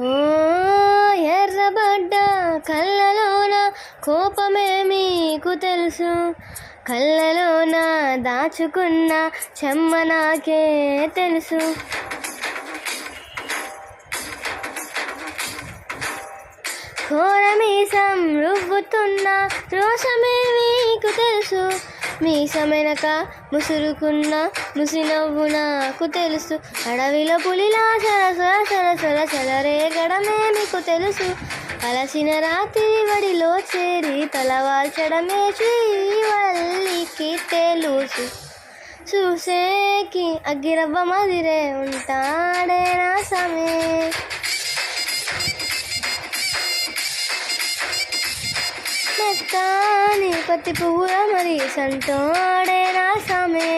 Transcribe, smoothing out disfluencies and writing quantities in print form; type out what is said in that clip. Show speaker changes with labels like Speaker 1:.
Speaker 1: ఓ ఎర్రబడ్డ కళ్ళలోన కోపమే మీకు తెలుసు, కళ్ళలోన దాచుకున్న చెమ్మ నాకే తెలుసు. కోరమీసం రువ్వుతున్న రోషమే మీకు తెలుసు, మీసమెనక ముసురుకున్న ముసినవ్వు నాకు తెలుసు. అడవిలో పులిలా సరసర సరసర చెలరేగడమే మీకు తెలుసు, అలసిన రాత్రి వడిలో చేరి తలవాల్చడమే శ్రీవల్లికి తెలుసు. చూసేకి అగ్గిరవ్వ మదిరే ఉంటాడే నా సమే, మెత్తాని పత్తి పువ్వుల మరి సంటోడే నా సమే.